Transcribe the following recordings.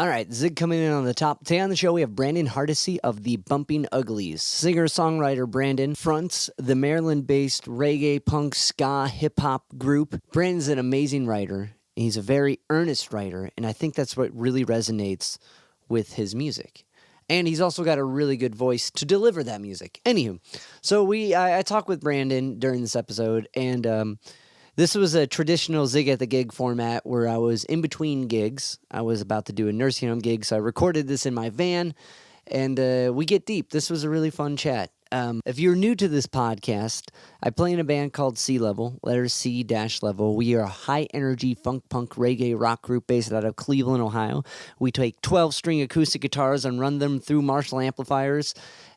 All right, Zig coming in on the top. Today on the show, we have Brandon Hardesty of the Bumpin Uglies. Singer-songwriter Brandon fronts the Maryland-based reggae, punk, ska, hip-hop group. Brandon's an amazing writer. He's a very earnest writer, and I think that's what really resonates with his music. And he's also got a really good voice to deliver that music. Anywho, so I talked with Brandon during this episode, and this was a traditional Zig at the Gig format where I was in between gigs. I was about to do a nursing home gig, so I recorded this in my van, and we get deep. This was a really fun chat. If you're new to this podcast, I play in a band called C-Level, letters C-Level. We are a high-energy funk-punk reggae rock group based out of Cleveland, Ohio. We take 12-string acoustic guitars and run them through Marshall amplifiers.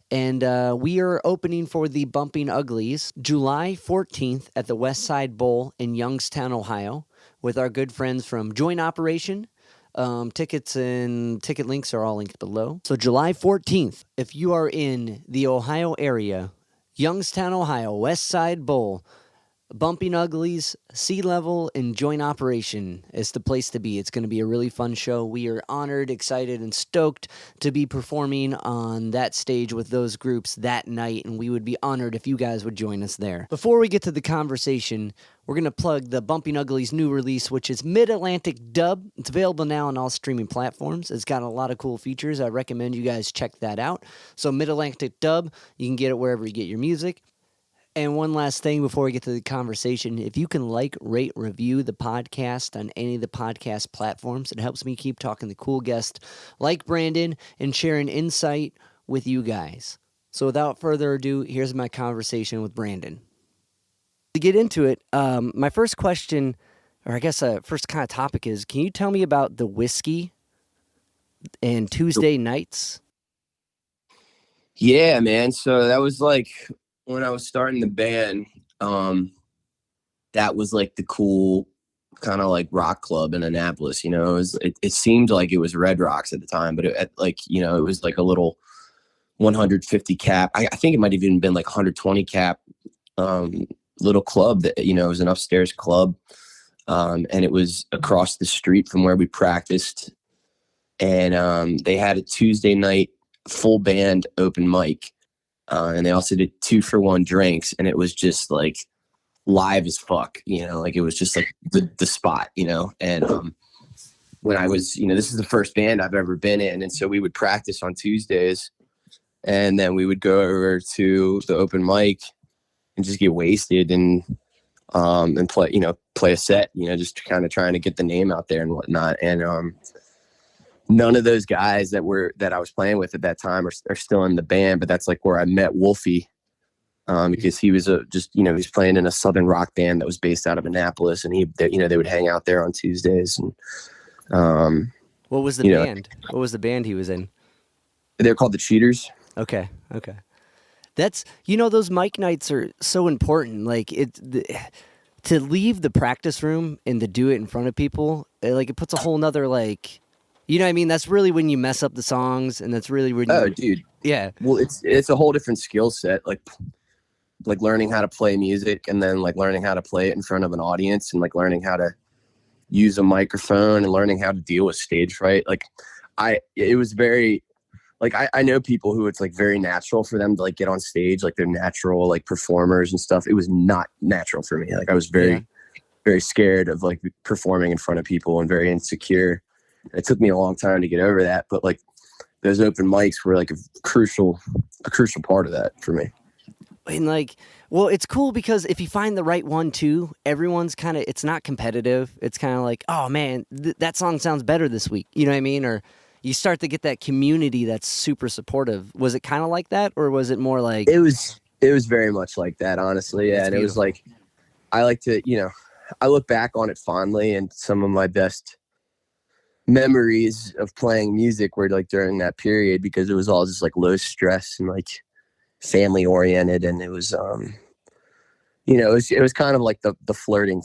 And we are opening for the Bumpin Uglies July 14th at the Westsidebowl in Youngstown, Ohio, with our good friends from Joint Operation. Tickets and ticket links are all linked below. So July 14th, if you are in the Ohio area, Youngstown, Ohio, Westsidebowl, Bumpin Uglies, C-Level, and Joint Operation is the place to be. It's going to be a really fun show. We are honored, excited, and stoked to be performing on that stage with those groups that night, and we would be honored if you guys would join us there. Before we get to the conversation, we're going to plug the Bumpin Uglies' new release, which is Mid-Atlantic Dub. It's available now on all streaming platforms. It's got a lot of cool features. I recommend you guys check that out. So Mid-Atlantic Dub, you can get it wherever you get your music. And one last thing before we get to the conversation, if you can like, rate, review the podcast on any of the podcast platforms, it helps me keep talking to cool guests like Brandon and sharing insight with you guys. So without further ado, here's my conversation with Brandon. To get into it, my first question, or I guess first kind of topic is, can you tell me about the whiskey and Tuesday nights? Yeah, man. So that was like when I was starting the band, that was like the cool kind of like rock club in Annapolis, you know. It seemed like it was Red Rocks at the time, but it was like a little 150 cap. I think it might have even been like 120 cap little club that, you know, it was an upstairs club, and it was across the street from where we practiced, and they had a Tuesday night full band open mic. And they also did 2-for-1 drinks, and it was just like live as fuck, you know, like it was just like the spot, you know. And when I was, you know, this is the first band I've ever been in, and so we would practice on Tuesdays, and then we would go over to the open mic and just get wasted and play a set, you know, just kind of trying to get the name out there and whatnot. And none of those guys that I was playing with at that time are still in the band, but that's like where I met Wolfie, because he was he was playing in a Southern rock band that was based out of Annapolis, and they would hang out there on Tuesdays. And what was the band? What was the band he was in? They're called the Cheaters. Okay. That's, you know, those mic nights are so important. Like to leave the practice room and to do it in front of people, it puts a whole nother like. You know what I mean? That's really when you mess up the songs, and that's really when dude. Yeah. Well, it's a whole different skill set, like learning how to play music, and then like learning how to play it in front of an audience, and like learning how to use a microphone, and learning how to deal with stage fright. Like it was very, like I know people who it's like very natural for them to like get on stage, like they're natural like performers and stuff. It was not natural for me. Like I was very, very scared of like performing in front of people and very insecure. It took me a long time to get over that, but like those open mics were like a crucial part of that for me. And like, well, it's cool because if you find the right one too, everyone's kind of, it's not competitive. It's kind of like, oh man, that song sounds better this week. You know what I mean? Or you start to get that community that's super supportive. Was it kind of like that, or was it more like? It was very much like that, honestly. Yeah. And it was like, I like to, you know, I look back on it fondly, and some of my best memories of playing music were like during that period, because it was all just like low stress and like family oriented, and it was you know, it was kind of like the flirting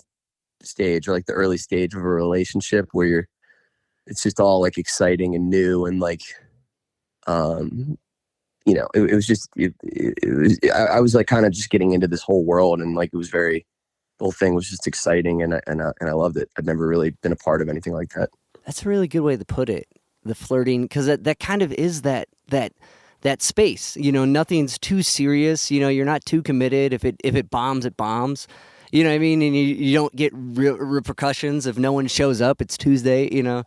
stage, or like the early stage of a relationship where it's just all like exciting and new, and like you know, it was just I was like kind of just getting into this whole world, and like it was very, the whole thing was just exciting, and I loved it. I'd never really been a part of anything like that. That's a really good way to put it. the flirting, because that kind of is that space. Nothing's too serious. You're not too committed. If it bombs, it bombs. You know what I mean? And you don't get repercussions if no one shows up. It's Tuesday. It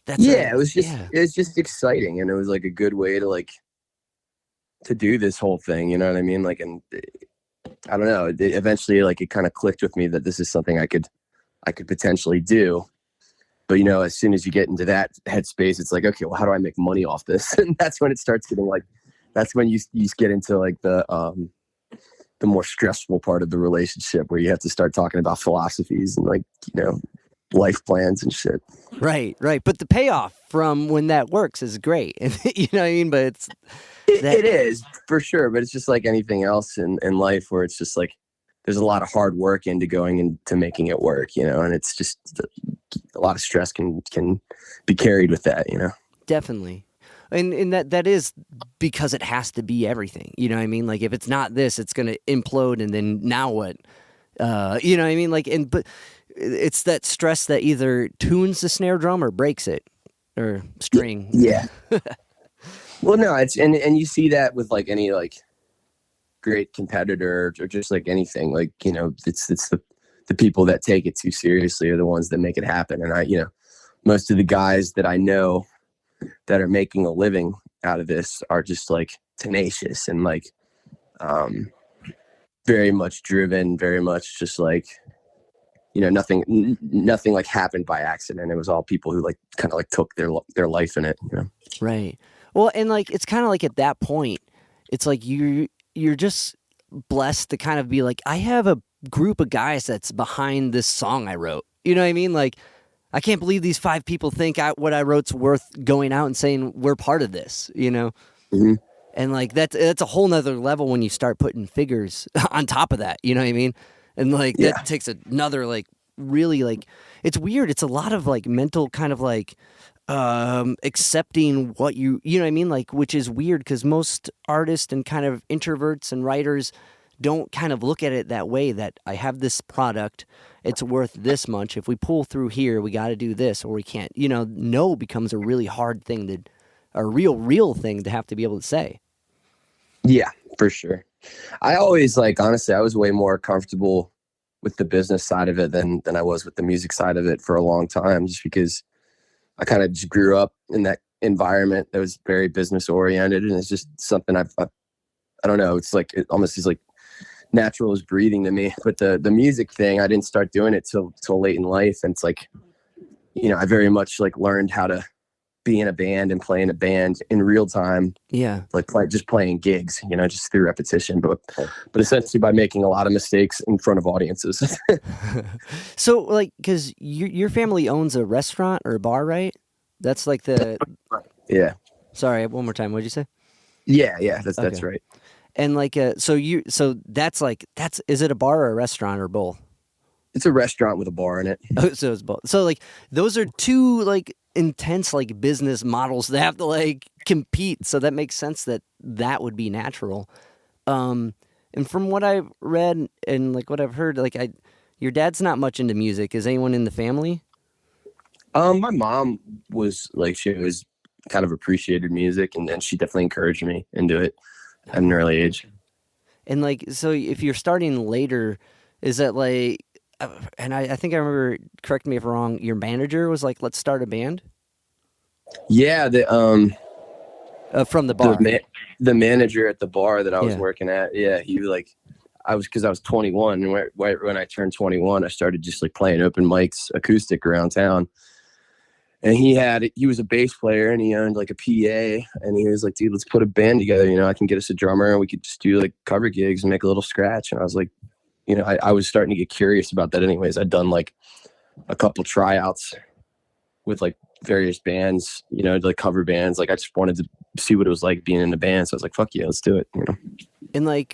was just exciting, and it was like a good way to to do this whole thing. You know what I mean? And I don't know. Eventually, it kind of clicked with me that this is something I could potentially do. But as soon as you get into that headspace, it's like, okay, well, how do I make money off this? And that's when it starts getting that's when you get into the more stressful part of the relationship, where you have to start talking about philosophies and life plans and shit. Right. But the payoff from when that works is great. You know what I mean? But it is for sure. But it's just like anything else in life, where it's just there's a lot of hard work into going into making it work, and it's just a lot of stress can be carried with that, Definitely. And that is because it has to be everything. You know what I mean? If it's not this, it's going to implode, and then now what? You know what I mean? But it's that stress that either tunes the snare drum or breaks it, or string. Yeah. Well, no, it's and you see that with any great competitor or just anything. It's the people that take it too seriously are the ones that make it happen. And most of the guys that I know that are making a living out of this are just tenacious and very much driven, very much just nothing happened by accident. It was all people who kind of took their life in it, Right. Well, and it's kind of at that point, it's you're just blessed to kind of be I have a group of guys that's behind this song I wrote. You know what I mean? I can't believe these 5 people think what I wrote's worth going out and saying we're part of this, Mm-hmm. And that's a whole nother level when you start putting figures on top of that, you know what I mean? And that takes another really it's weird. It's a lot of mental kind of accepting what you know what I mean? Which is weird, because most artists and kind of introverts and writers don't kind of look at it that way, that I have this product, it's worth this much. If we pull through here, we got to do this, or we can't. No becomes a really hard thing a real thing to have to be able to say. Yeah, for sure. I always honestly, I was way more comfortable with the business side of it than I was with the music side of it for a long time, just because I kind of just grew up in that environment that was very business oriented, and it's just something I don't know. It's it almost is natural as breathing to me. But the music thing, I didn't start doing it till late in life, and it's I very much learned how to be in a band and play in a band in real time. Yeah, just playing gigs, just through repetition, but essentially by making a lot of mistakes in front of audiences. So because your family owns a restaurant or a bar, right? That's the yeah. Sorry, one more time. What'd you say? Yeah, that's right. And so that's is it a bar or a restaurant or both? It's a restaurant with a bar in it. Oh, so it's both. So those are two intense business models that have to compete. So that makes sense that would be natural. And from what I've read and what I've heard, your dad's not much into music. Is anyone in the family? My mom was she was kind of appreciated music, and she definitely encouraged me into it at an early age. And so if you're starting later, is that and I think I remember, correct me if I'm wrong, your manager was let's start a band? Yeah, from the bar. The manager at the bar that I was working at, he because I was 21, and when I turned 21, I started just playing open mics, acoustic around town. And he was a bass player, and he owned a PA, and he was dude, let's put a band together. I can get us a drummer, and we could just do cover gigs and make a little scratch. And I was I was starting to get curious about that anyways. I'd done a couple tryouts with various bands, cover bands. I just wanted to see what it was like being in a band. So I was fuck yeah, let's do it. And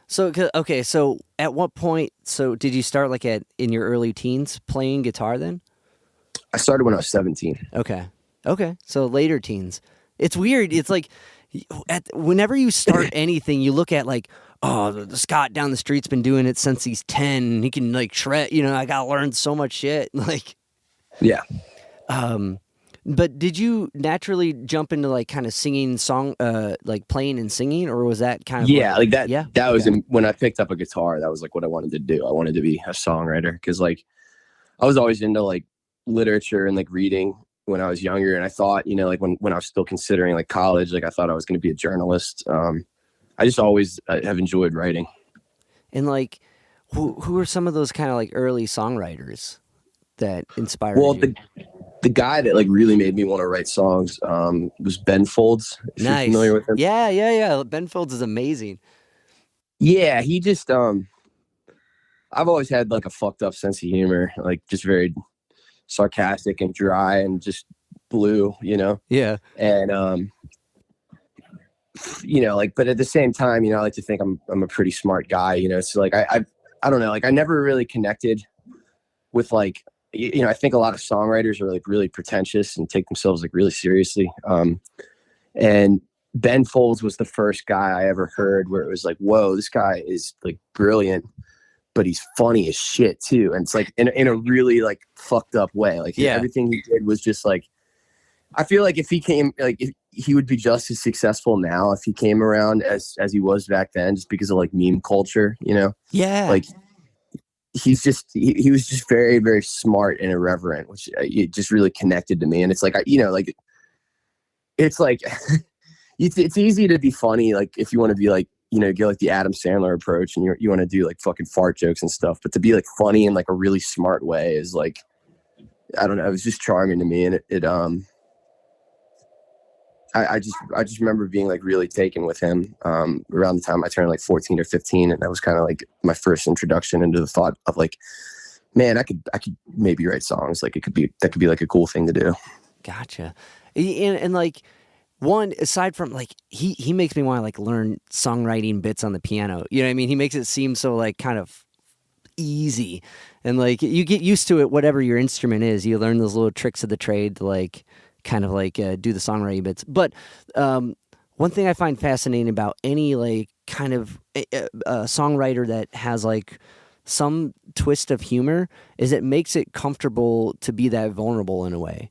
so, okay. So at what point, did you start in your early teens playing guitar then? I started when I was 17. Okay. So later teens. It's weird. It's whenever you start anything, you look at oh, the Scott down the street's been doing it since he's 10. He can shred, I gotta learn so much shit. Yeah. But did you naturally jump into like kind of singing song, like playing and singing, or was that kind of Yeah, like, like that. yeah, That was okay, when I picked up a guitar. That was like what I wanted to do. I wanted to be a songwriter because like I was always into like literature and like reading when I was younger, and I thought, you know, like when I was still considering like college, like I thought I was going to be a journalist. I just always have enjoyed writing. and like, who are some of those kind of like early songwriters that inspired Well, you? the guy that like really made me want to write songs was Ben Folds. If you're familiar Nice, with him, yeah, yeah, yeah. Ben Folds is amazing. yeah, he just I've always had like a fucked up sense of humor, like just very sarcastic and dry and just blue, you know. Yeah, And you know, like, but at the same time, you know, I like to think I'm a pretty smart guy, you know. So like I don't know, like I never really connected with like you know, I think a lot of songwriters are like really pretentious and take themselves like really seriously. And Ben Folds was the first guy I ever heard where it was like, whoa, this guy is like brilliant, but he's funny as shit too. And it's like in a really like fucked up way. Like yeah, everything he did was just like, I feel like if he came, like if he would be just as successful now if he came around as he was back then, just because of like meme culture, you know, yeah, like he was just very, very smart and irreverent, which it just really connected to me. And it's like, you know, like, it's like, it's easy to be funny. Like if you want to be like, you know, get like the Adam Sandler approach and you want to do like fucking fart jokes and stuff, but to be like funny in like a really smart way is like, I don't know. It was just charming to me. And I just remember being like really taken with him around the time I turned like 14 or 15. And that was kind of like my first introduction into the thought of like, man, I could maybe write songs. Like that could be like a cool thing to do. gotcha. And like, one aside from like he makes me want to like learn songwriting bits on the piano. You know what I mean? He makes it seem so like kind of easy, and like you get used to it. Whatever your instrument is, you learn those little tricks of the trade to like kind of like do the songwriting bits. But one thing I find fascinating about any like kind of songwriter that has like some twist of humor is it makes it comfortable to be that vulnerable in a way.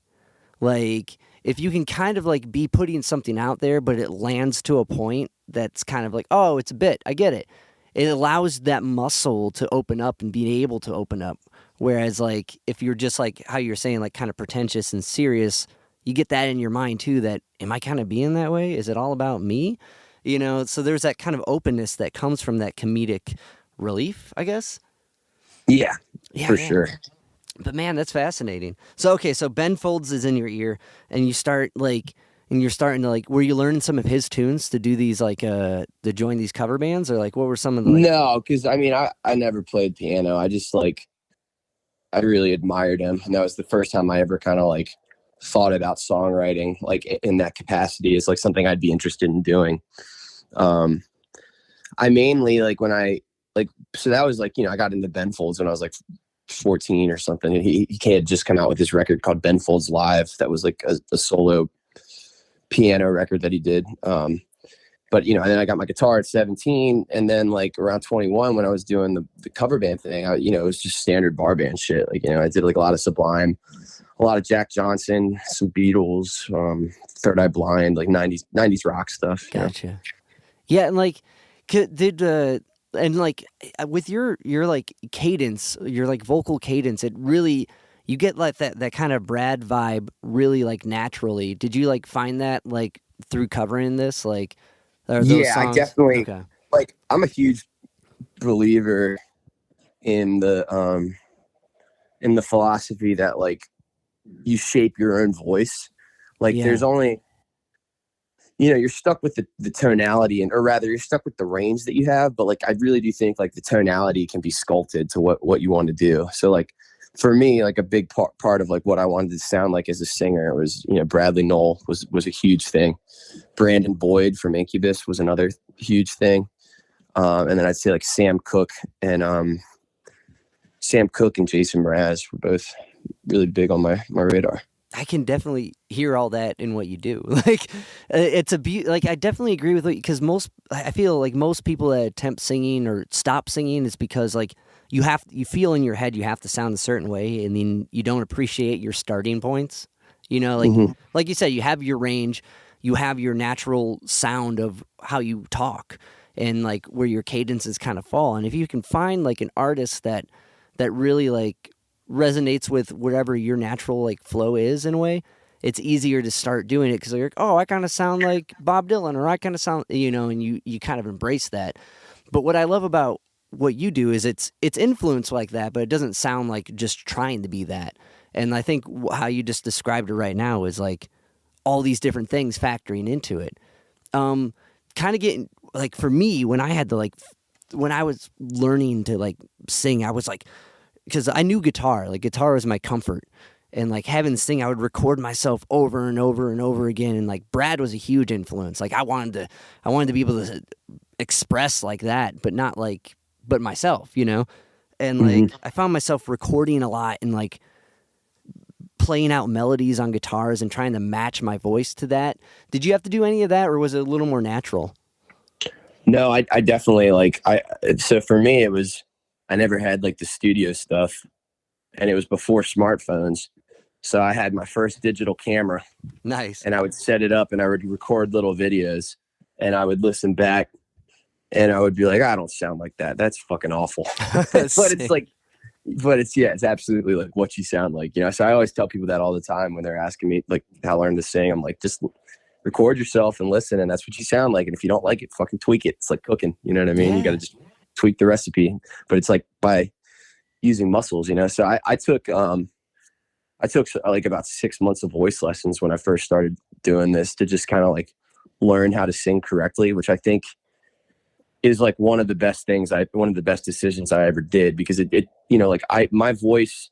Like if you can kind of like be putting something out there, but it lands to a point that's kind of like, oh, it's a bit. I get it. It allows that muscle to open up and be able to open up. Whereas like if you're just like how you're saying, like kind of pretentious and serious, you get that in your mind too. That am I kind of being that way? Is it all about me? You know. So there's that kind of openness that comes from that comedic relief, I guess. Yeah, Yeah, for yeah. sure. But man, that's fascinating. So okay, so Ben Folds is in your ear, and you start like, and you're starting to like, were you learning some of his tunes to do these like, to join these cover bands, or like, what were some of the like? No, because I mean, I never played piano. I just like, I really admired him. And that was the first time I ever kind of like thought about songwriting, like in that capacity is like something I'd be interested in doing. Um, I mainly like when I like, so that was like, you know, I got into Ben Folds when I was like 14 or something. And he had just come out with this record called Ben Folds Live. That was like a solo piano record that he did. But you know, and then I got my guitar at 17, and then like around 21 when I was doing the cover band thing, you know, it was just standard bar band shit. Like, you know, I did like a lot of Sublime, a lot of Jack Johnson, some Beatles, Third Eye Blind, like 90s rock stuff. You know? Gotcha. Yeah, and like, did and like with your like cadence, your like vocal cadence, it really you get like that kind of Brad vibe really like naturally. Did you like find that like through covering this like? Are those Yeah, I songs definitely okay? like. I'm a huge believer in the philosophy that like you shape your own voice. Like Yeah, there's only, you know, you're stuck with the tonality, and or rather you're stuck with the range that you have, but like I really do think like the tonality can be sculpted to what you want to do. So like for me, like a big part of like what I wanted to sound like as a singer was, you know, Bradley Knoll was a huge thing. Brandon Boyd from Incubus was another huge thing. And then I'd say like Sam Cooke and Jason Mraz were both really big on my radar. I can definitely hear all that in what you do. Like, it's like I definitely agree with what because I feel like most people that attempt singing or stop singing is because like you feel in your head you have to sound a certain way, and then you don't appreciate your starting points, You know, Mm-hmm. like you said, you have your range, you have your natural sound of how you talk, and like where your cadences kind of fall. And if you can find like an artist that really like resonates with whatever your natural like flow is in a way, it's easier to start doing it because you're like, oh, I kind of sound like Bob Dylan, or I kind of sound, you know, and you kind of embrace that. But what I love about what you do is it's influenced like that, but it doesn't sound like just trying to be that. And I think how you just described it right now is like all these different things factoring into it. Kind of getting like for me when I had to like when I was learning to like sing, I was like, because I knew guitar, like guitar was my comfort. And like having this thing, I would record myself over and over and over again. And like Brad was a huge influence. Like I wanted to be able to express like that, but not like, but myself, you know? And like I found myself recording a lot and like playing out melodies on guitars and trying to match my voice to that. Did you have to do any of that, or was it a little more natural? No, I definitely so for me, it was, I never had like the studio stuff, and it was before smartphones. So I had my first digital camera. Nice. And I would set it up and I would record little videos and I would listen back and I would be like, I don't sound like that. That's fucking awful. But it's like, it's absolutely like what you sound like, you know? So I always tell people that all the time when they're asking me like how to learn to sing. I'm like, just record yourself and listen. And that's what you sound like. And if you don't like it, fucking tweak it. It's like cooking, you know what I mean? Yeah. You got to just tweak the recipe, but it's like by using muscles, you know? So I took like about 6 months of voice lessons when I first started doing this to just kind of like learn how to sing correctly, which I think is like one of the best decisions I ever did, because it you know, like my voice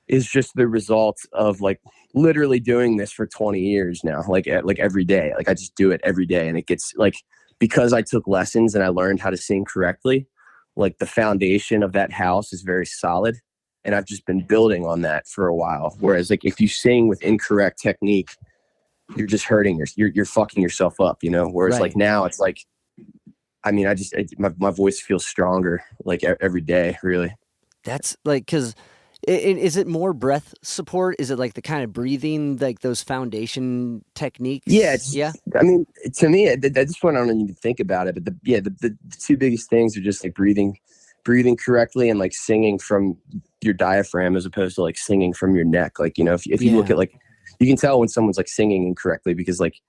is just the result of like literally doing this for 20 years now, like every day. Like I just do it every day, and it gets like, because I took lessons and I learned how to sing correctly, like the foundation of that house is very solid. And I've just been building on that for a while. Whereas like if you sing with incorrect technique, you're just hurting you're fucking yourself up, you know? Whereas like now it's like, I mean, my voice feels stronger like every day, really. That's like, cause is it more breath support? Is it like the kind of breathing, like those foundation techniques? Yeah. I mean, to me, at this point, I don't even think about it, but the two biggest things are just like breathing correctly and like singing from your diaphragm as opposed to like singing from your neck. Like, you know, if you look at like, you can tell when someone's like singing incorrectly because like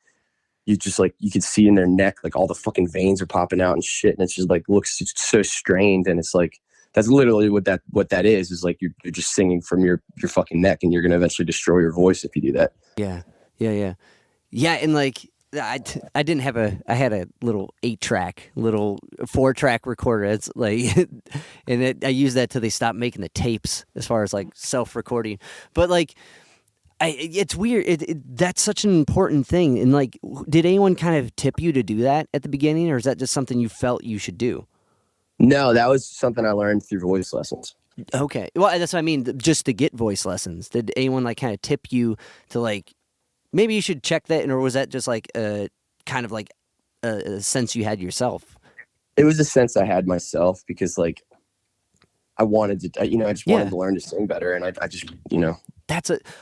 you just like, you can see in their neck, like all the fucking veins are popping out and shit. And it's just like, looks so strained. And it's like, that's literally what that is like you're just singing from your fucking neck, and you're going to eventually destroy your voice if you do that. Yeah. And like, I didn't have I had a little 4-track recorder. It's like, and I used that till they stopped making the tapes as far as like self-recording. But like, it's weird. That's such an important thing. And like, did anyone kind of tip you to do that at the beginning, or is that just something you felt you should do? No, that was something I learned through voice lessons. Okay. Well, that's what I mean. Just to get voice lessons, did anyone like kind of tip you to like, maybe you should check that, or was that just like a kind of like a sense you had yourself? It was a sense I had myself because like I wanted to, you know, I just wanted to learn to sing better, and I just, you know.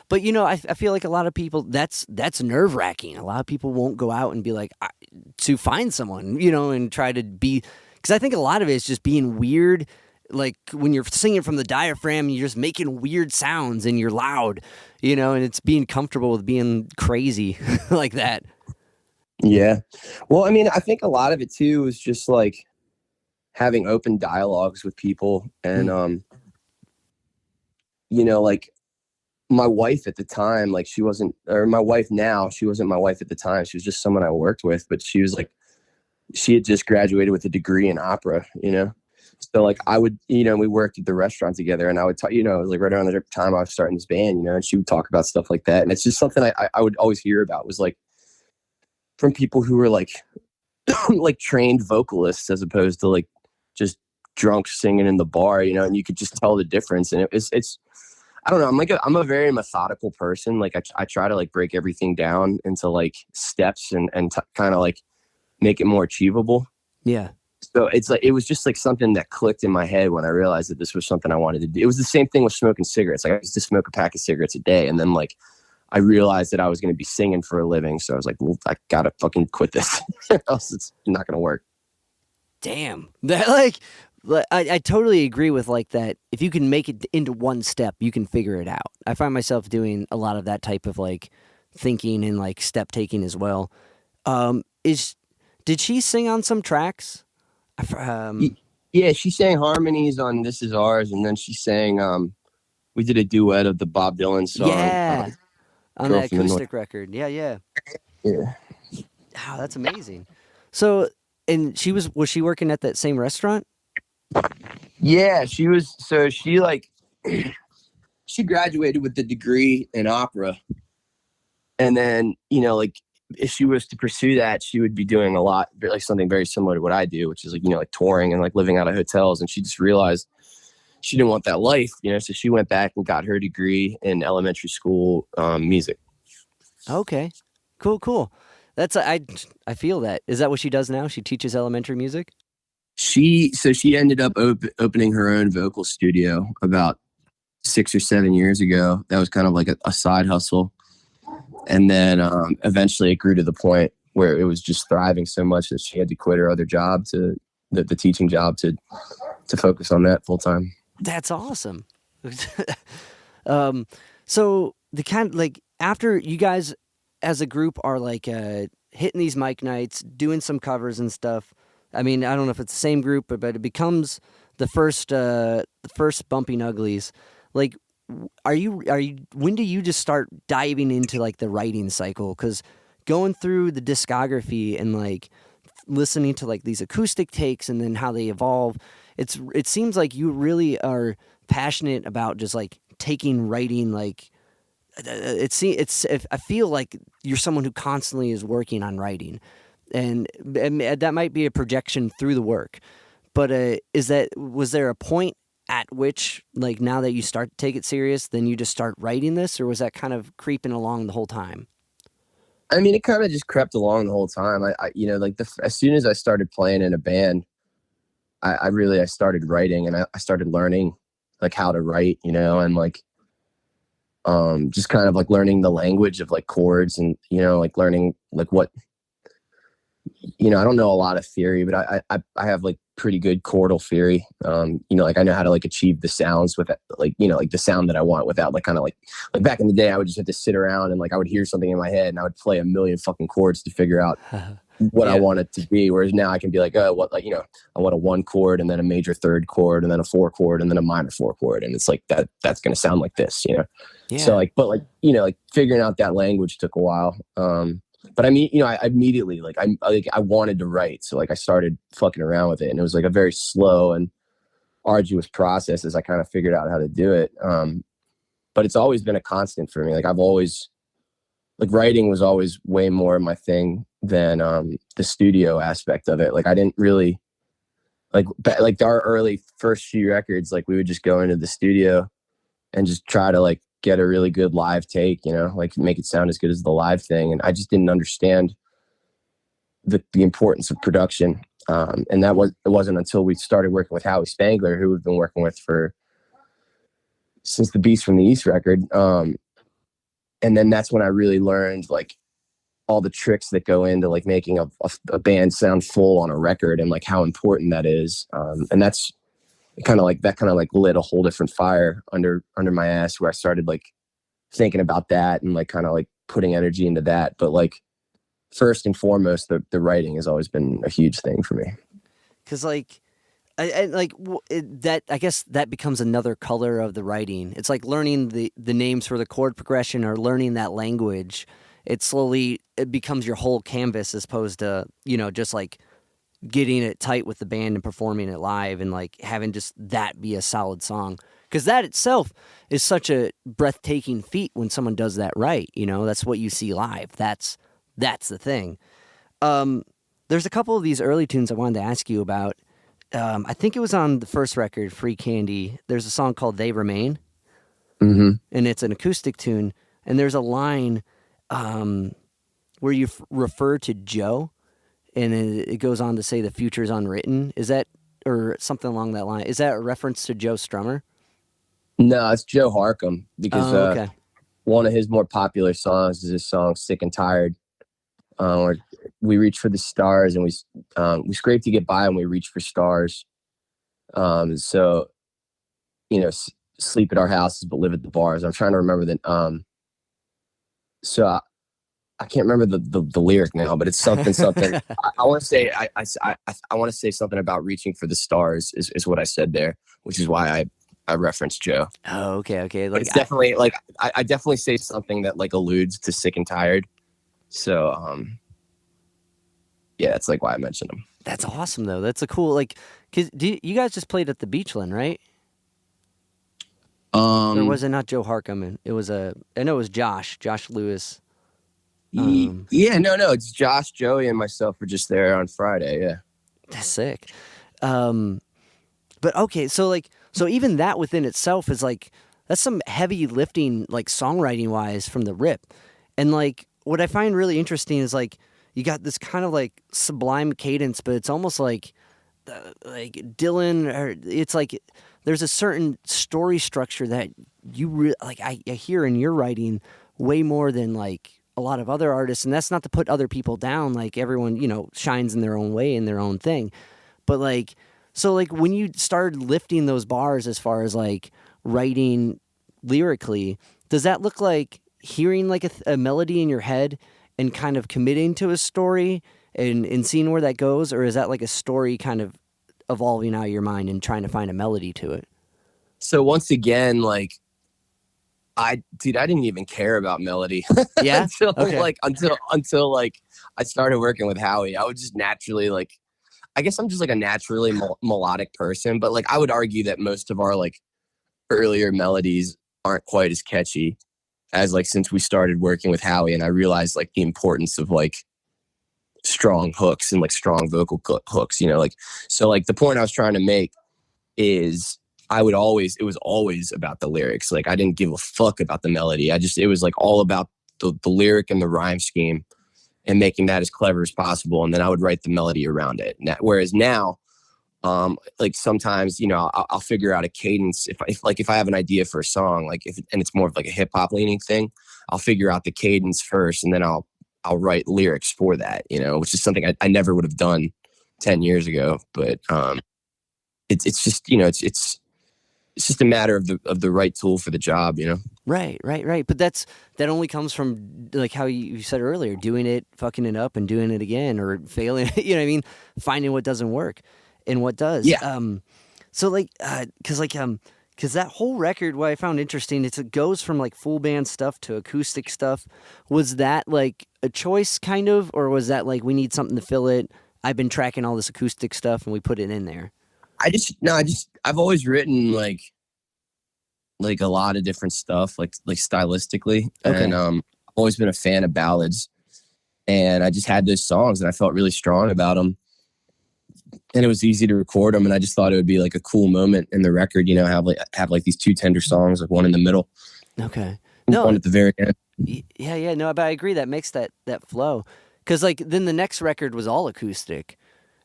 But you know, I feel like a lot of people, that's nerve wracking. A lot of people won't go out and be like to find someone, you know, and try to be, because I think a lot of it is just being weird. Like when you're singing from the diaphragm, you're just making weird sounds and you're loud, you know, and it's being comfortable with being crazy like that. Yeah. Well, I mean, I think a lot of it too is just like having open dialogues with people. And, you know, like my wife at the time, like she wasn't my wife now, she wasn't my wife at the time. She was just someone I worked with, but she was like, she had just graduated with a degree in opera, you know? So like I would, you know, we worked at the restaurant together, and I would talk, you know, like right around the time I was starting this band, you know, and she would talk about stuff like that. And it's just something I would always hear about, was like from people who were like, like trained vocalists as opposed to like just drunk singing in the bar, you know, and you could just tell the difference. And it's, I don't know. I'm a very methodical person. Like I try to like break everything down into like steps and kind of like make it more achievable. Yeah. So it's like, it was just like something that clicked in my head when I realized that this was something I wanted to do. It was the same thing with smoking cigarettes. Like I used to smoke a pack of cigarettes a day. And then like, I realized that I was going to be singing for a living. So I was like, well, I got to fucking quit this or else it's not going to work. Damn. That I totally agree with like that. If you can make it into one step, you can figure it out. I find myself doing a lot of that type of like thinking and like step taking as well. Is did she sing on some tracks? Yeah, she sang harmonies on This Is Ours, and then she sang we did a duet of the Bob Dylan song Yeah, on Girl that from the North. acoustic record. Yeah, yeah. Yeah. Wow, that's amazing. So, and was she working at that same restaurant? Yeah, she was. So she like she graduated with the degree in opera, and then like if she was to pursue that, she would be doing a lot like something very similar to what I do, which is like like touring and like living out of hotels. And she just realized she didn't want that life, so she went back and got her degree in elementary school music. Okay, cool, cool. That's I feel that. Is that what she does now? She teaches elementary music. She ended up opening her own vocal studio about 6 or 7 years ago. That was kind of like a side hustle. And then eventually it grew to the point where it was just thriving so much that she had to quit her other job the teaching job to focus on that full time. That's awesome. So the kind like after you guys as a group are like hitting these mic nights, doing some covers and stuff. I mean, I don't know if it's the same group, but it becomes the first Bumpin Uglies. Like, are you when do you just start diving into like the writing cycle? Because going through the discography and like listening to like these acoustic takes and then how they evolve, it seems like you really are passionate about just like taking writing like I feel like you're someone who constantly is working on writing, and that might be a projection through the work. But was there a point at which, like, now that you start to take it serious, then you just start writing this, or was that kind of creeping along the whole time? I mean, it kind of just crept along the whole time. I like as soon as I started playing in a band, I started writing, and I started learning like how to write, and like just kind of like learning the language of like chords and like learning like what I don't know a lot of theory, but I have like pretty good chordal theory. Like I know how to like achieve the sounds with like like the sound that I want without like kind of like back in the day I would just have to sit around and like I would hear something in my head and I would play a million fucking chords to figure out what I want it to be. Whereas now I can be like, oh, what, like, I want a 1 chord and then a major 3rd chord and then a 4 chord and then a minor 4 chord. And it's like, that's going to sound like this, Yeah. So like, but like, like figuring out that language took a while. But I mean, I immediately, like, I wanted to write. So like I started fucking around with it, and it was like a very slow and arduous process as I kind of figured out how to do it. But it's always been a constant for me. Like I've always, like, writing was always way more my thing than the studio aspect of it. Like I didn't really like our early first few records, like we would just go into the studio and just try to like get a really good live take, like make it sound as good as the live thing. And I just didn't understand the importance of production. And it wasn't until we started working with Howie Spangler, who we've been working with since the Beast from the East record. And then that's when I really learned like all the tricks that go into like making a band sound full on a record and like how important that is. And that's kind of like lit a whole different fire under my ass, where I started like thinking about that and like kind of like putting energy into that. But like first and foremost, the writing has always been a huge thing for me. Cause like, that I guess that becomes another color of the writing. It's like learning the names for the chord progression or learning that language. It becomes your whole canvas as opposed to just like getting it tight with the band and performing it live and like having just that be a solid song. Because that itself is such a breathtaking feat when someone does that right. That's what you see live. That's the thing. There's a couple of these early tunes I wanted to ask you about. I think it was on the first record, Free Candy. There's a song called They Remain. Mm-hmm. And it's an acoustic tune. And there's a line where you refer to Joe, and it goes on to say the future's unwritten. Is that, or something along that line? Is that a reference to Joe Strummer? No, it's Joe Harcum, because okay. one of his more popular songs is his song "Sick and Tired," where we reach for the stars and we scrape to get by and we reach for stars. So sleep at our houses but live at the bars. I'm trying to remember that. So I can't remember the lyric now, but it's something. I want to say I want to say something about reaching for the stars is what I said there, which is why I referenced Joe. Oh, okay. Like, but it's definitely like I definitely say something that like alludes to Sick and Tired. So yeah, that's like why I mentioned him. That's awesome though. That's a cool, like, cause you guys just played at the Beachland, right? Or was it not Joe Harcum? I know it was Josh Lewis. Yeah, no, it's Josh, Joey, and myself were just there on Friday. Yeah, that's sick. But okay, so even that within itself is like, that's some heavy lifting, like songwriting wise from the rip. And like what I find really interesting is like you got this kind of like sublime cadence, but it's almost like Dylan, or it's like there's a certain story structure that you I hear in your writing way more than like a lot of other artists. And that's not to put other people down. Like everyone, shines in their own way in their own thing. But like, so like when you started lifting those bars as far as like writing lyrically, does that look like hearing like a melody in your head and kind of committing to a story and seeing where that goes? Or is that like a story kind of evolving out of your mind and trying to find a melody to it? So once again, like I didn't even care about melody. Yeah. until like I started working with Howie. I would just naturally like, I guess I'm just like a naturally melodic person, but like I would argue that most of our like earlier melodies aren't quite as catchy as like since we started working with Howie, and I realized like the importance of like strong hooks and like strong vocal hooks, like, so like the point I was trying to make is it was always about the lyrics. Like I didn't give a fuck about the melody. It was like all about the lyric and the rhyme scheme and making that as clever as possible. And then I would write the melody around it. Whereas now, like sometimes, I'll figure out a cadence. If I have an idea for a song, and it's more of like a hip hop leaning thing, I'll figure out the cadence first and then I'll write lyrics for that, which is something I never would have done 10 years ago. But it's just, it's just a matter of the right tool for the job, Right. But that only comes from like how you said earlier, doing it, fucking it up and doing it again, or failing, you know what I mean? Finding what doesn't work and what does. Yeah. So like, cause that whole record, what I found interesting, it goes from like full band stuff to acoustic stuff. Was that like a choice kind of, or was that like, we need something to fill it? I've been tracking all this acoustic stuff and we put it in there. I've always written like a lot of different stuff, like stylistically. Okay. And I've always been a fan of ballads, and I just had those songs and I felt really strong about them, and it was easy to record them. And I just thought it would be like a cool moment in the record, have like these two tender songs, like one in the middle. Okay. No, one at the very end. Yeah. No, but I agree. That makes that flow. Cause like then the next record was all acoustic.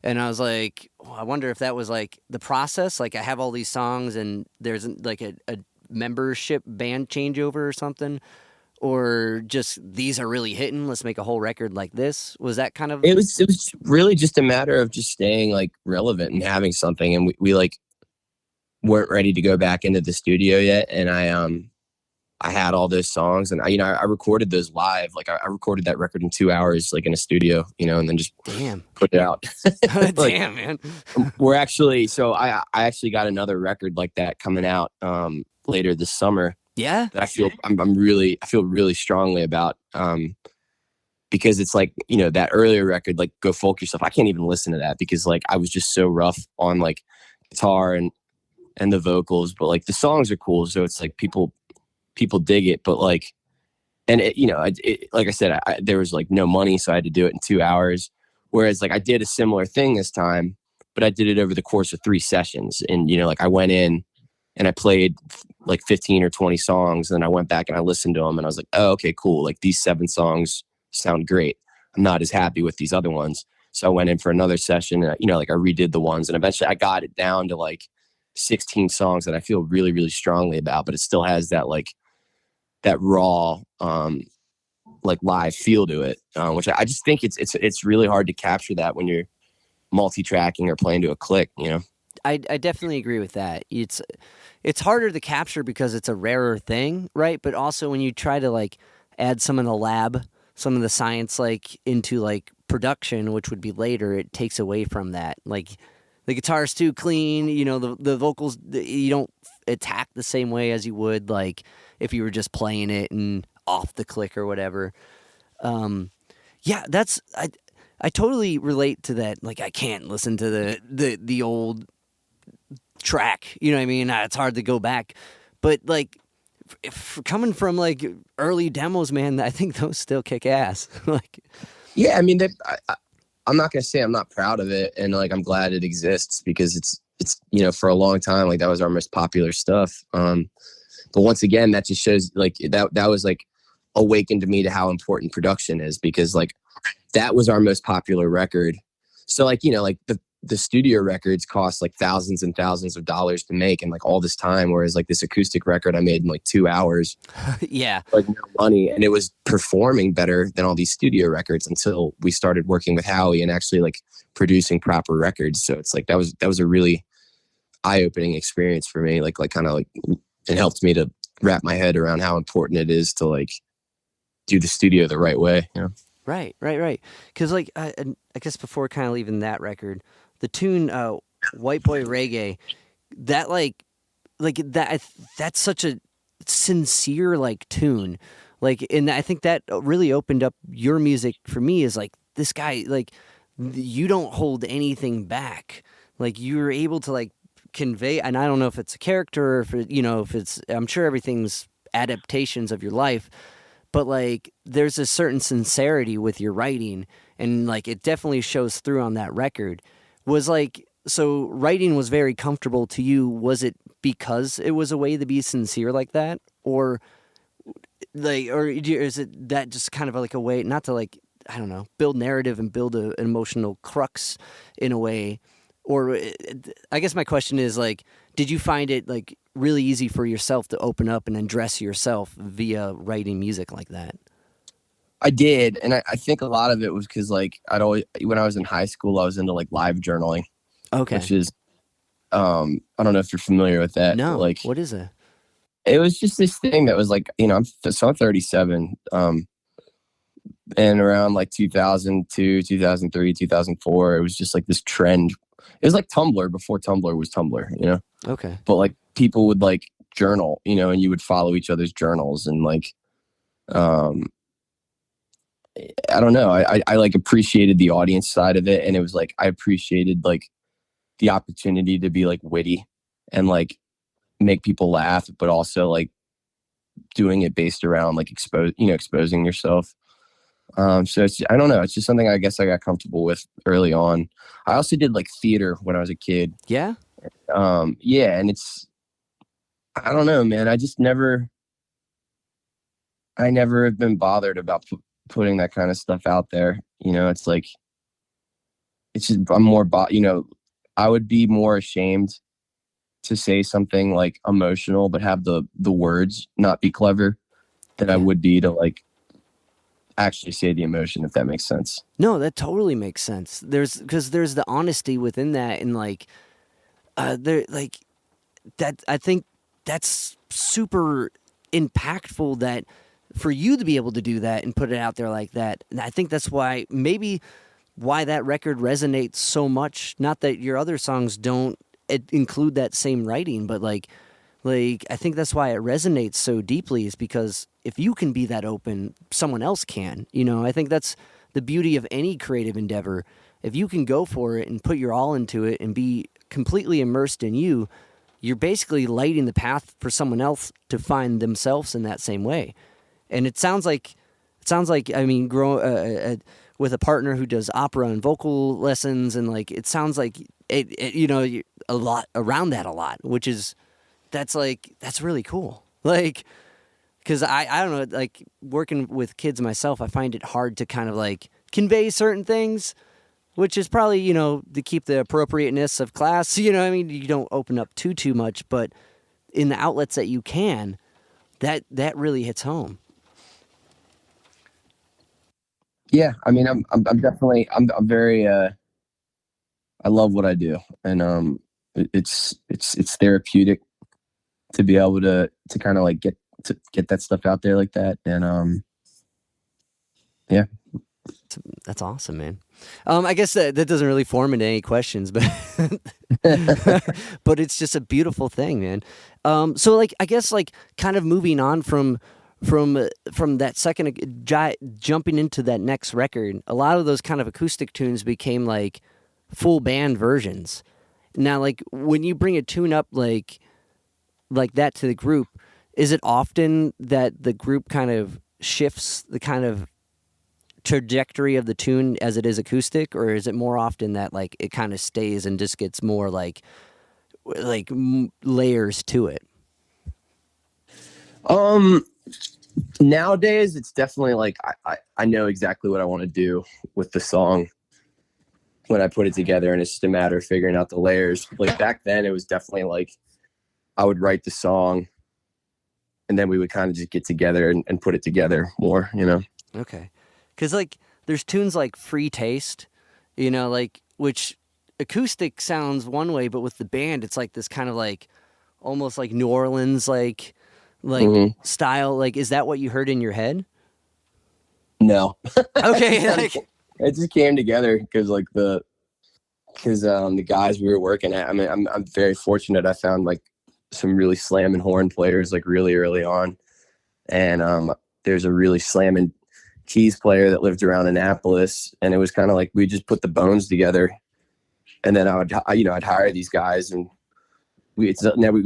And I was like, I wonder if that was like the process. Like I have all these songs and there's like a membership band changeover or something, or just these are really hitting, let's make a whole record like this. Was that kind of... It was really just a matter of just staying like relevant and having something. And we like weren't ready to go back into the studio yet. And I had all those songs, and I recorded those live. Like I recorded that record in 2 hours, like in a studio, and then just put it out. Like, damn, man. We're actually, so I actually got another record like that coming out later this summer. Yeah. That I feel really strongly about, because it's like, that earlier record, like Go Folk Yourself, I can't even listen to that because like I was just so rough on like guitar and the vocals, but like the songs are cool. So it's like people dig it, but like, and it, like I said, there was like no money, so I had to do it in 2 hours. Whereas like I did a similar thing this time, but I did it over the course of 3 sessions. And, like I went in and I played like 15 or 20 songs. And then I went back and I listened to them and I was like, oh, okay, cool. Like these 7 songs sound great. I'm not as happy with these other ones. So I went in for another session and, like I redid the ones, and eventually I got it down to like 16 songs that I feel really, really strongly about, but it still has that like that raw, like live feel to it, which I just think it's really hard to capture that when you're multi-tracking or playing to a click, you know? I definitely agree with that. It's harder to capture because it's a rarer thing, right? But also when you try to like add some of the lab, some of the science like into like production, which would be later, it takes away from that. Like the guitar's too clean, you know, the vocals you don't attack the same way as you would like if you were just playing it and off the click or whatever. Yeah, I totally relate to that. Like I can't listen to the old track. You know what I mean? It's hard to go back, but like if coming from like early demos, man, I think those still kick ass. Like, Yeah, I mean, I'm not gonna say I'm not proud of it, and like I'm glad it exists because it's you know, for a long time like that was our most popular stuff. But once again, that just shows like that was like awakened to me to how important production is, because like that was our most popular record. So like, you know, like the studio records cost like thousands and thousands of dollars to make, and like all this time, whereas like this acoustic record I made in like 2 hours. Yeah. Like no money, and it was performing better than all these studio records until we started working with Howie and actually like producing proper records. So it's like that was a really eye-opening experience for me. Like kind of like it helped me to wrap my head around how important it is to like do the studio the right way, you know? Right. Because like I guess before kind of leaving that record, the tune "White Boy Reggae," that like that's such a sincere like tune, like, and I think that really opened up your music for me. Is like this guy, like you don't hold anything back, like you're able to like convey, and I don't know if it's a character or if it, you know, if it's, I'm sure everything's adaptations of your life, but like there's a certain sincerity with your writing, and like it definitely shows through on that record. Was like, so writing was very comfortable to you. Was it because it was a way to be sincere like that, or like, or is it that just kind of like a way not to like, I don't know, build narrative and build an emotional crux in a way? Or I guess my question is like, did you find it like really easy for yourself to open up and undress yourself via writing music like that? I did, and I think a lot of it was because like I'd always, when I was in high school, I was into like live journaling, Okay. which is I don't know if you're familiar with that. No. But like, What is it? it was just this thing that was like, you know, I'm 37, and around like 2002, 2003, 2004, it was just like this trend. It was like Tumblr before Tumblr was Tumblr, you know? Okay. But like people would like journal, you know, and you would follow each other's journals, and like, I don't know. I like appreciated the audience side of it. And it was like, I appreciated like the opportunity to be like witty and like make people laugh, but also like doing it based around like exposing yourself. So I don't know. It's just something I guess I got comfortable with early on. I also did like theater when I was a kid. Yeah. Yeah. And I don't know, man. I never have been bothered about putting that kind of stuff out there. You know, it's like, it's just, I'm more, you know, I would be more ashamed to say something like emotional, but have the words not be clever than I would be to like actually say the emotion, if that makes sense. No, that totally makes sense. Because there's the honesty within that, and like, there, like that. I think that's super impactful. That for you to be able to do that and put it out there like that, and I think that's why why that record resonates so much. Not that your other songs don't include that same writing, but like I think that's why it resonates so deeply, is because if you can be that open, someone else can. You know, I think that's the beauty of any creative endeavor. If you can go for it and put your all into it and be completely immersed in you, you're basically lighting the path for someone else to find themselves in that same way. And it sounds like I mean, with a partner who does opera and vocal lessons, and like it sounds like it you know, a lot around that a lot, which is that's really cool. Like, because I don't know, like working with kids myself, I find it hard to kind of like convey certain things, which is probably, you know, to keep the appropriateness of class. You know what I mean? You don't open up too much, but in the outlets that you can, that really hits home. Yeah, I mean, I'm definitely, I'm very, I love what I do, and it's therapeutic to be able to kind of like get that stuff out there like that, and yeah. That's awesome, man. I guess that doesn't really form into any questions, but but it's just a beautiful thing, man. So like I guess like kind of moving on from that second jumping into that next record, a lot of those kind of acoustic tunes became like full band versions. Now, like when you bring a tune up like that to the group, is it often that the group kind of shifts the kind of trajectory of the tune as it is acoustic, or is it more often that like it kind of stays and just gets more like layers to it? Nowadays it's definitely like I know exactly what I want to do with the song when I put it together, and it's just a matter of figuring out the layers. Like back then it was definitely like I would write the song and then we would kind of just get together and put it together more, you know. Okay. Because, like, there's tunes like Free Taste, you know, like, which acoustic sounds one way, but with the band, it's like this kind of like almost like New Orleans, like style. Like, is that what you heard in your head? No. Okay. Like, it just came together because the guys we were working at, I mean, I'm very fortunate. I found like some really slamming horn players like really early on. And there's a really slamming keys player that lived around Annapolis, and it was kind of like we just put the bones together, and then I'd hire these guys, and we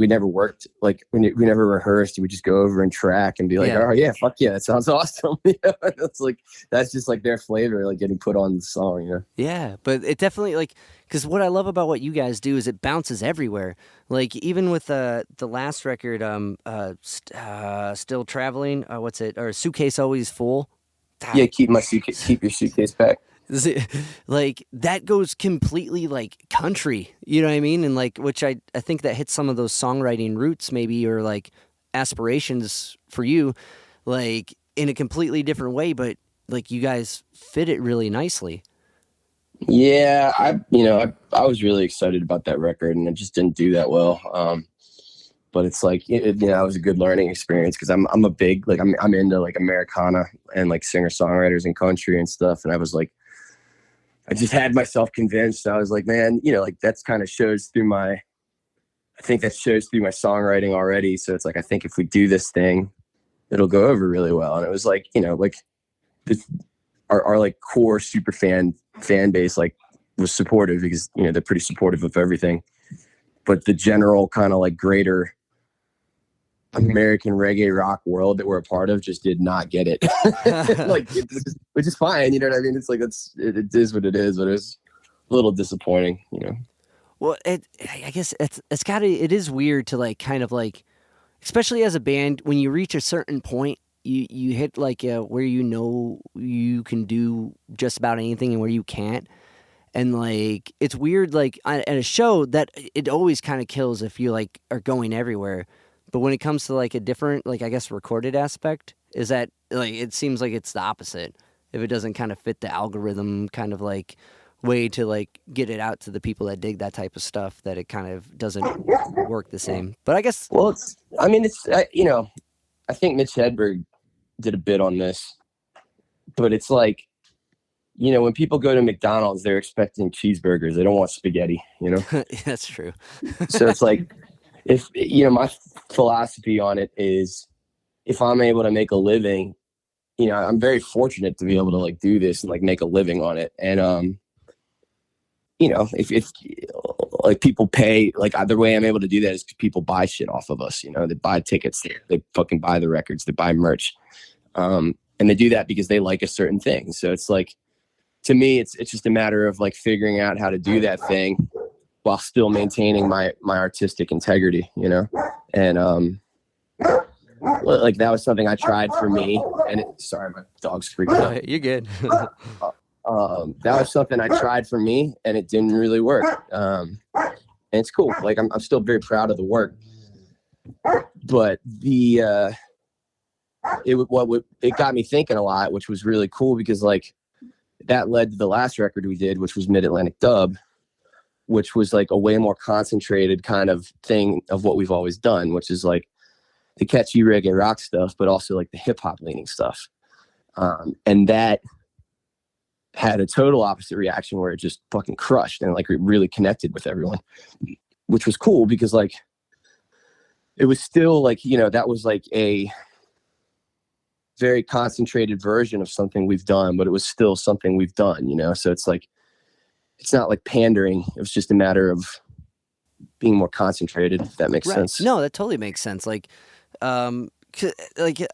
never worked, like we never rehearsed. We just go over and track and be like, oh yeah, fuck yeah, that sounds awesome. It's like that's just like their flavor, like getting put on the song, you know. Yeah, but it definitely like because what I love about what you guys do is it bounces everywhere. Like even with the last record, Still Traveling, what's it, or Suitcase Always Full. Yeah, keep your suitcase packed. Like that goes completely like country, you know what I mean? And like, which I think that hits some of those songwriting roots maybe, or like aspirations for you, like in a completely different way, but like you guys fit it really nicely. Yeah, I was really excited about that record, and it just didn't do that well. But it's like it was a good learning experience because I'm a big like I'm into like Americana and like singer-songwriters and country and stuff, and I was like, I just had myself convinced. I was like, man, like that's kind of shows through my songwriting already. So it's like I think if we do this thing, it'll go over really well. And it was like like our like core super fan base like was supportive because they're pretty supportive of everything, but the general kind of like greater American reggae rock world that we're a part of just did not get it. Like, which is fine, you know what I mean? It's like it is what it is, but it's a little disappointing, Well, I guess it is weird to like kind of like, especially as a band, when you reach a certain point, you hit like where you can do just about anything and where you can't. And like it's weird, like at a show that it always kind of kills if you like are going everywhere. But when it comes to like a different, like I guess recorded aspect, is that like it seems like it's the opposite. If it doesn't kind of fit the algorithm kind of like way to like get it out to the people that dig that type of stuff, that it kind of doesn't work the same. But I guess I think Mitch Hedberg did a bit on this, but it's like, when people go to McDonald's, they're expecting cheeseburgers. They don't want spaghetti, That's true. So it's like, if, my philosophy on it is if I'm able to make a living, I'm very fortunate to be able to like do this and like make a living on it. And, if like people pay, like the way I'm able to do that is because people buy shit off of us, they buy tickets, they fucking buy the records, they buy merch. And they do that because they like a certain thing. So it's like, to me, it's just a matter of like figuring out how to do that thing while still maintaining my artistic integrity, and like that was something I tried for me. And sorry, my dog's freaking out. You're good. That was something I tried for me, and it didn't really work. And it's cool. Like I'm still very proud of the work, but the it got me thinking a lot, which was really cool because like that led to the last record we did, which was Mid-Atlantic Dub, which was like a way more concentrated kind of thing of what we've always done, which is like the catchy reggae rock stuff, but also like the hip hop leaning stuff. And that had a total opposite reaction where it just fucking crushed and like it really connected with everyone, which was cool because like it was still like, you know, that was like a very concentrated version of something we've done, but it was still something we've done, you know? So it's like, it's not like pandering. It was just a matter of being more concentrated, if that makes sense. No, that totally makes sense. Like,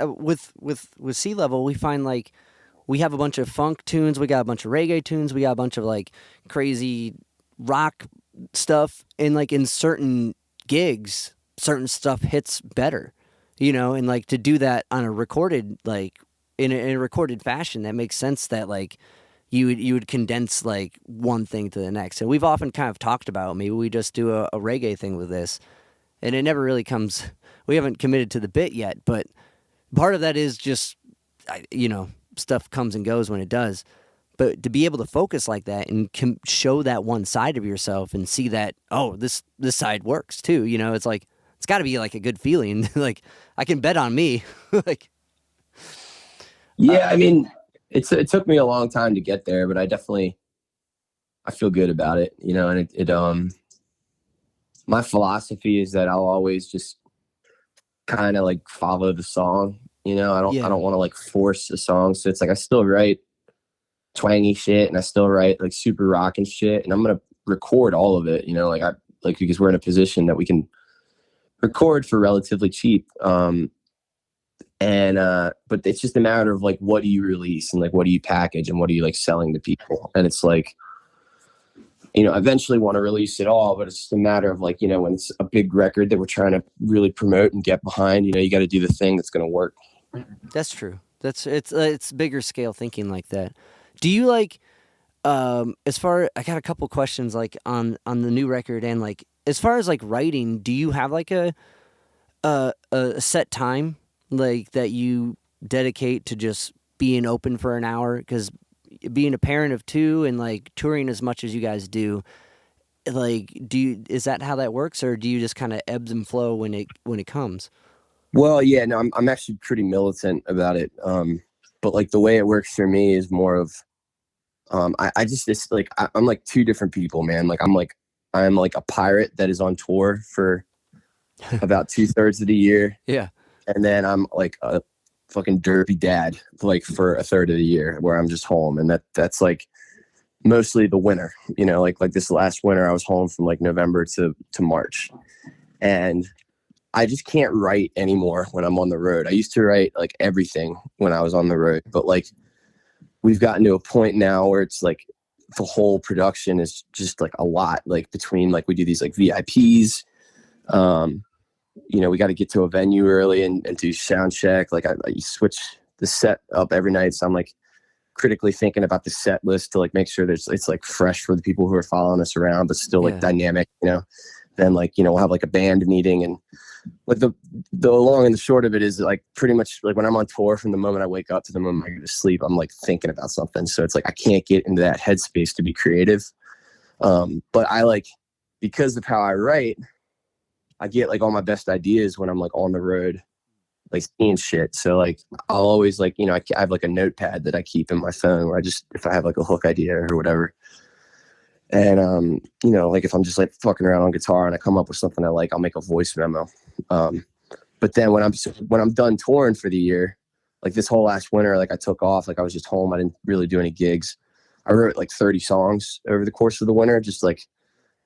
with Sea Level, we find like we have a bunch of funk tunes, we got a bunch of reggae tunes, we got a bunch of like crazy rock stuff, and like in certain gigs, certain stuff hits better, you know, and like to do that on a recorded, like in a recorded fashion, that makes sense that like you would condense like one thing to the next. And we've often kind of talked about maybe we just do a reggae thing with this, and it never really comes. We haven't committed to the bit yet, but part of that is just, you know, stuff comes and goes when it does. But to be able to focus like that and show that one side of yourself and see that, oh, this side works too. You know, it's like it's got to be like a good feeling. Like I can bet on me. Like, yeah, I mean, it took me a long time to get there, but I feel good about it, you know. And it my philosophy is that I'll always just kind of like follow the song, you know. I don't want to like force a song. So it's like I still write twangy shit and I still write like super rockin' shit, and I'm gonna record all of it, you know, because we're in a position that we can record for relatively cheap. But it's just a matter of like, what do you release and like what do you package and what are you like selling to people? And it's like, you know, eventually want to release it all, but it's just a matter of like, you know, when it's a big record that we're trying to really promote and get behind, you know, you got to do the thing that's going to work. that's true. It's bigger scale thinking like that. Do you like, as far, I got a couple questions like on the new record, and like as far as like writing, do you have like a set time like that you dedicate to just being open for an hour? Because being a parent of two and like touring as much as you guys do, like is that how that works, or do you just kind of ebbs and flow when it comes? Well, yeah, no, I'm actually pretty militant about it. But like the way it works for me is more of, I just, it's like, I'm like two different people, man. Like I'm like a pirate that is on tour for about 2/3 of the year. Yeah. And then I'm like a fucking derpy dad, like for 1/3 of the year where I'm just home. And that's like mostly the winter, you know, like this last winter I was home from like November to March. And I just can't write anymore when I'm on the road. I used to write like everything when I was on the road, but like we've gotten to a point now where it's like the whole production is just like a lot, like between like we do these like VIPs, you know, we got to get to a venue early and do sound check. Like I switch the set up every night. So I'm like critically thinking about the set list to like make sure it's like fresh for the people who are following us around, but still like dynamic, you know. Then like, you know, we'll have like a band meeting, and like the long and the short of it is like pretty much like when I'm on tour, from the moment I wake up to the moment I go to sleep, I'm like thinking about something. So it's like I can't get into that headspace to be creative. But I like, because of how I write, I get like all my best ideas when I'm like on the road, like seeing shit. So like I'll always like, you know, I have like a notepad that I keep in my phone where I just, if I have like a hook idea or whatever. And, you know, like if I'm just like fucking around on guitar and I come up with something I like, I'll make a voice memo. But then when I'm done touring for the year, like this whole last winter, like I took off, like I was just home. I didn't really do any gigs. I wrote like 30 songs over the course of the winter. Just like,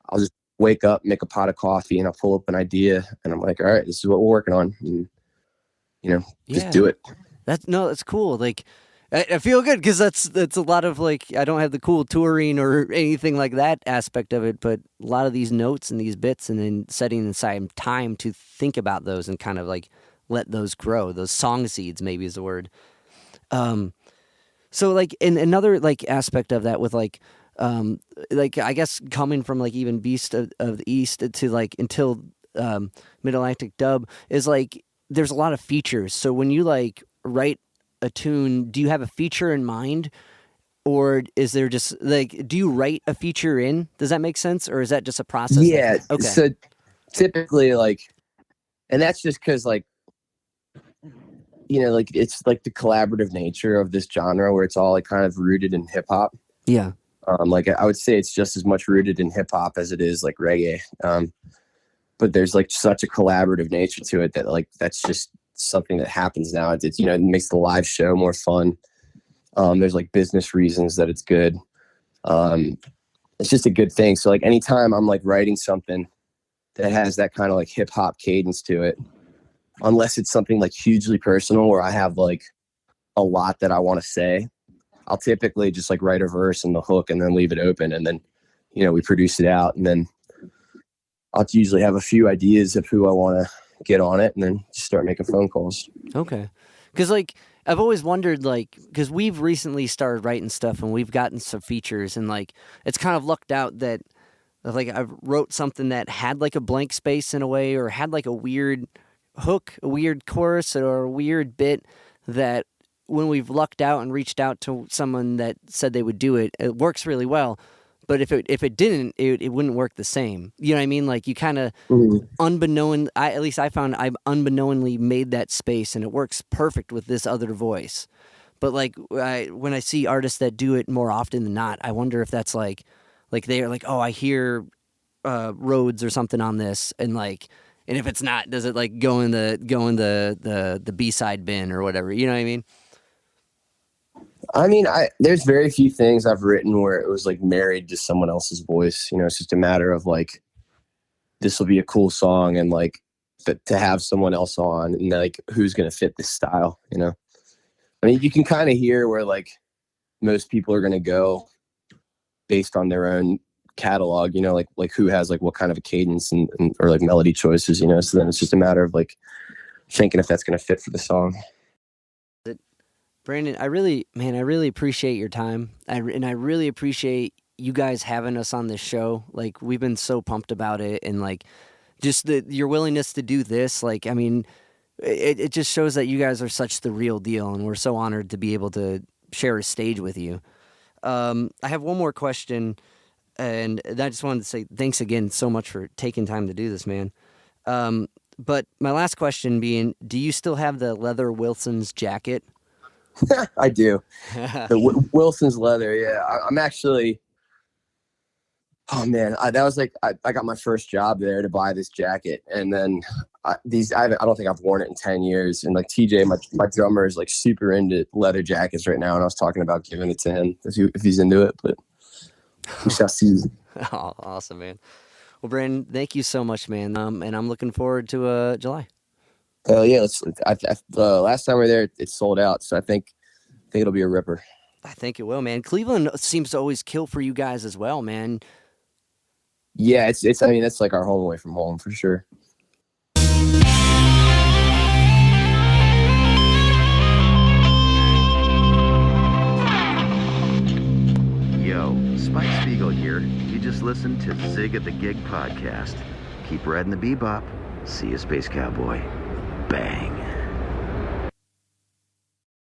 I'll just wake up, make a pot of coffee, and I'll pull up an idea and I'm like, all right, this is what we're working on. And, you know, just do it. That's cool. Like, I feel good because that's a lot of like, I don't have the cool touring or anything like that aspect of it, but a lot of these notes and these bits, and then setting aside time to think about those and kind of like let those grow. Those song seeds maybe is the word. So like in another like aspect of that with like I guess coming from like even Beast of the East to like until Mid-Atlantic Dub is like there's a lot of features. So when you like write a tune, do you have a feature in mind? Or is there just like, do you write a feature in? Does that make sense? Or is that just a process? Yeah. Okay. So typically, like, and that's just because, like, you know, like, it's like the collaborative nature of this genre where it's all like kind of rooted in hip hop. Yeah. Like, I would say it's just as much rooted in hip hop as it is like reggae. But there's like such a collaborative nature to it that, like, that's just something that happens now. It's, you know, it makes the live show more fun. There's like business reasons that it's good. It's just a good thing. So like anytime I'm like writing something that has that kind of like hip hop cadence to it, unless it's something like hugely personal where I have like a lot that I want to say, I'll typically just like write a verse and the hook and then leave it open. And then, you know, we produce it out, and then I'll usually have a few ideas of who I want to get on it and then just start making phone calls. Okay. Cause like, I've always wondered, like, because we've recently started writing stuff and we've gotten some features, and like it's kind of lucked out that like I wrote something that had like a blank space in a way, or had like a weird hook, a weird chorus, or a weird bit that when we've lucked out and reached out to someone that said they would do it, it works really well. But if it didn't, it wouldn't work the same. You know what I mean? Like you kind of unbeknown. At least I found I've unbeknowingly made that space, and it works perfect with this other voice. But like when I see artists that do it more often than not, I wonder if that's like they're like, oh, I hear Rhodes or something on this, and like, and if it's not, does it like go in the B-side bin or whatever? You know what I mean? I mean, there's very few things I've written where it was like married to someone else's voice. You know, it's just a matter of like, this will be a cool song, and like to have someone else on, and like who's going to fit this style, you know? I mean, you can kind of hear where like most people are going to go based on their own catalog, you know, like who has like what kind of a cadence and or like melody choices, you know? So then it's just a matter of like thinking if that's going to fit for the song. Brandon, I really appreciate your time. I really appreciate you guys having us on this show. Like, we've been so pumped about it, and like just your willingness to do this. Like, I mean, it just shows that you guys are such the real deal, and we're so honored to be able to share a stage with you. I have one more question, and I just wanted to say thanks again so much for taking time to do this, man. But my last question being, do you still have the leather Wilson's jacket? I do. The Wilson's leather. Yeah. I'm actually, oh man, that was like, I got my first job there to buy this jacket. And then I don't think I've worn it in 10 years. And like TJ, my drummer, is like super into leather jackets right now. And I was talking about giving it to him if he's into it, but we shall see. Oh, awesome, man. Well, Brandon, thank you so much, man. And I'm looking forward to July. Yeah, last time we were there, it sold out, so I think it'll be a ripper. I think it will, man. Cleveland seems to always kill for you guys as well, man. Yeah, it's. I mean, that's like our home away from home for sure. Yo, Spike Spiegel here. You just listened to Zig at the Gig podcast. Keep riding the bebop. See you, Space Cowboy. Bang.